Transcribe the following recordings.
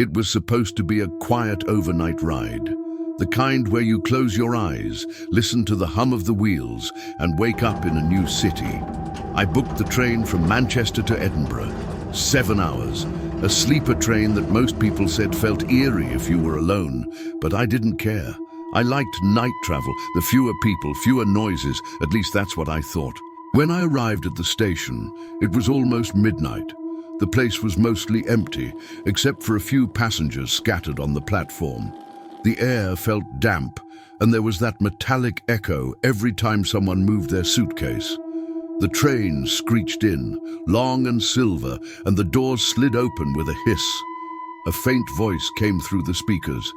It was supposed to be a quiet overnight ride, the kind where you close your eyes, listen to the hum of the wheels, and wake up in a new city. I booked the train from Manchester to Edinburgh. 7 hours. A sleeper train that most people said felt eerie if you were alone, but I didn't care. I liked night travel, the fewer people, fewer noises, at least that's what I thought. When I arrived at the station, it was almost midnight. The place was mostly empty, except for a few passengers scattered on the platform. The air felt damp, and there was that metallic echo every time someone moved their suitcase. The train screeched in, long and silver, and the doors slid open with a hiss. A faint voice came through the speakers.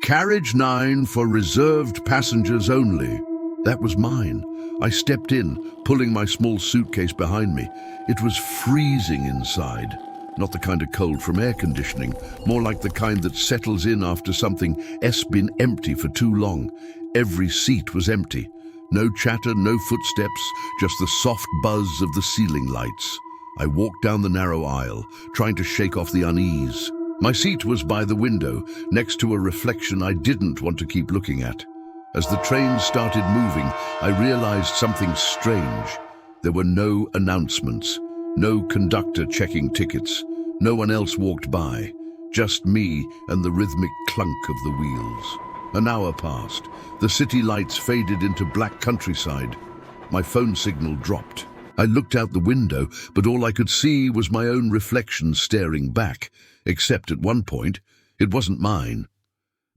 "Carriage 9 for reserved passengers only." That was mine. I stepped in, pulling my small suitcase behind me. It was freezing inside. Not the kind of cold from air conditioning, more like the kind that settles in after something's been empty for too long. Every seat was empty. No chatter, no footsteps, just the soft buzz of the ceiling lights. I walked down the narrow aisle, trying to shake off the unease. My seat was by the window, next to a reflection I didn't want to keep looking at. As the train started moving, I realized something strange. There were no announcements, no conductor checking tickets. No one else walked by, just me and the rhythmic clunk of the wheels. An hour passed. The city lights faded into black countryside. My phone signal dropped. I looked out the window, but all I could see was my own reflection staring back, except at one point, it wasn't mine.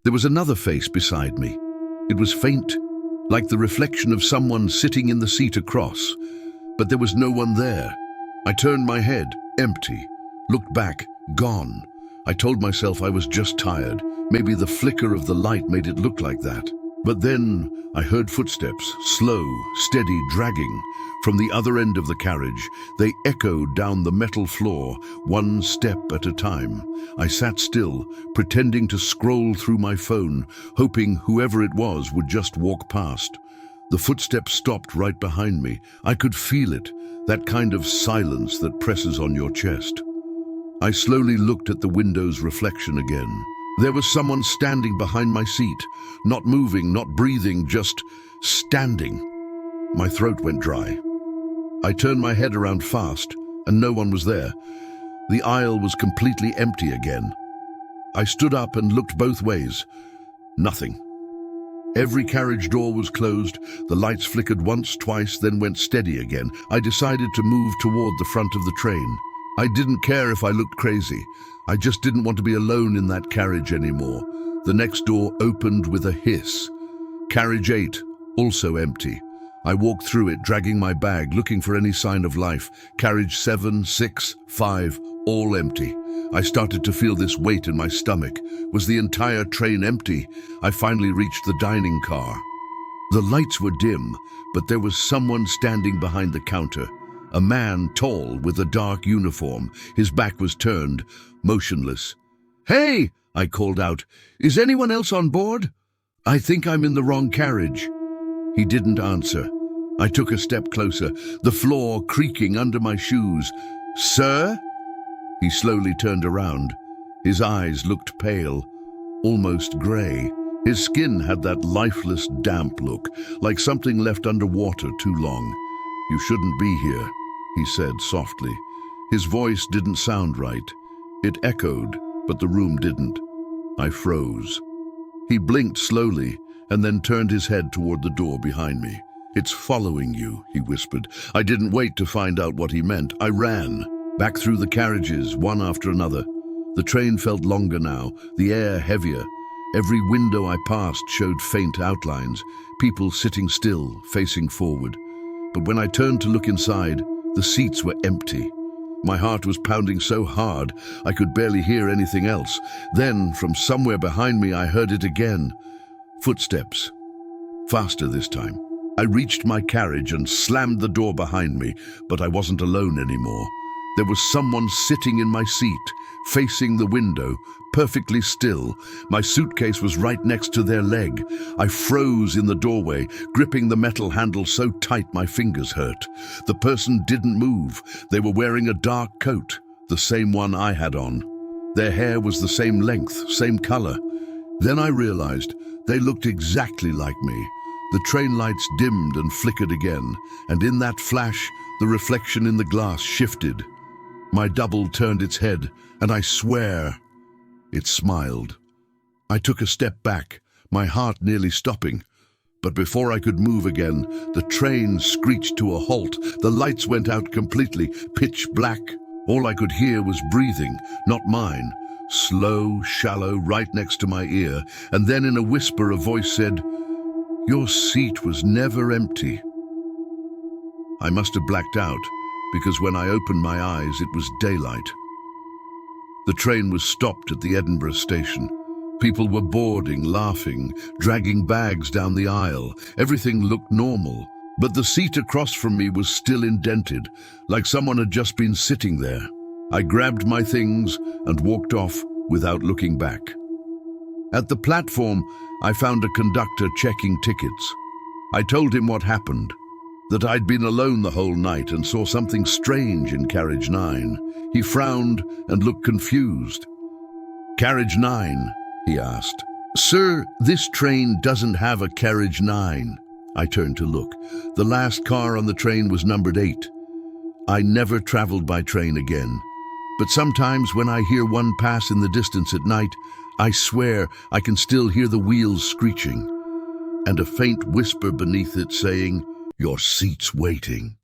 There was another face beside me. It was faint, like the reflection of someone sitting in the seat across, but there was no one there. I turned my head, empty, looked back, gone. I told myself I was just tired. Maybe the flicker of the light made it look like that. But then I heard footsteps, slow, steady, dragging. From the other end of the carriage, they echoed down the metal floor, one step at a time. I sat still, pretending to scroll through my phone, hoping whoever it was would just walk past. The footsteps stopped right behind me. I could feel it, that kind of silence that presses on your chest. I slowly looked at the window's reflection again. There was someone standing behind my seat, not moving, not breathing, just standing. My throat went dry. I turned my head around fast, and no one was there. The aisle was completely empty again. I stood up and looked both ways. Nothing. Every carriage door was closed. The lights flickered once, twice, then went steady again. I decided to move toward the front of the train. I didn't care if I looked crazy. I just didn't want to be alone in that carriage anymore. The next door opened with a hiss. Carriage 8, also empty. I walked through it, dragging my bag, looking for any sign of life. Carriage 7, 6, 5, all empty. I started to feel this weight in my stomach. Was the entire train empty? I finally reached the dining car. The lights were dim, but there was someone standing behind the counter. A man, tall, with a dark uniform. His back was turned, motionless. "Hey!" I called out. "Is anyone else on board? I think I'm in the wrong carriage." He didn't answer. I took a step closer, the floor creaking under my shoes. "Sir?" He slowly turned around. His eyes looked pale, almost grey. His skin had that lifeless, damp look, like something left underwater too long. "You shouldn't be here," he said softly. His voice didn't sound right. It echoed, but the room didn't. I froze. He blinked slowly and then turned his head toward the door behind me. "It's following you," he whispered. I didn't wait to find out what he meant. I ran, back through the carriages, one after another. The train felt longer now, the air heavier. Every window I passed showed faint outlines, people sitting still, facing forward. But when I turned to look inside, the seats were empty. My heart was pounding so hard, I could barely hear anything else. Then, from somewhere behind me, I heard it again. Footsteps. Faster this time. I reached my carriage and slammed the door behind me, but I wasn't alone anymore. There was someone sitting in my seat, facing the window, perfectly still. My suitcase was right next to their leg. I froze in the doorway, gripping the metal handle so tight my fingers hurt. The person didn't move. They were wearing a dark coat, the same one I had on. Their hair was the same length, same color. Then I realized they looked exactly like me. The train lights dimmed and flickered again, and in that flash, the reflection in the glass shifted. My double turned its head, and I swear, it smiled. I took a step back, my heart nearly stopping. But before I could move again, the train screeched to a halt. The lights went out completely, pitch black. All I could hear was breathing, not mine. Slow, shallow, right next to my ear. And then in a whisper, a voice said, "Your seat was never empty." I must have blacked out, because when I opened my eyes, it was daylight. The train was stopped at the Edinburgh station. People were boarding, laughing, dragging bags down the aisle. Everything looked normal, but the seat across from me was still indented, like someone had just been sitting there. I grabbed my things and walked off without looking back. At the platform, I found a conductor checking tickets. I told him what happened, that I'd been alone the whole night and saw something strange in Carriage 9. He frowned and looked confused. "Carriage 9?" he asked. "Sir, this train doesn't have a Carriage 9. I turned to look. The last car on the train was numbered 8. I never traveled by train again. But sometimes when I hear one pass in the distance at night, I swear I can still hear the wheels screeching, and a faint whisper beneath it saying, "Your seat's waiting."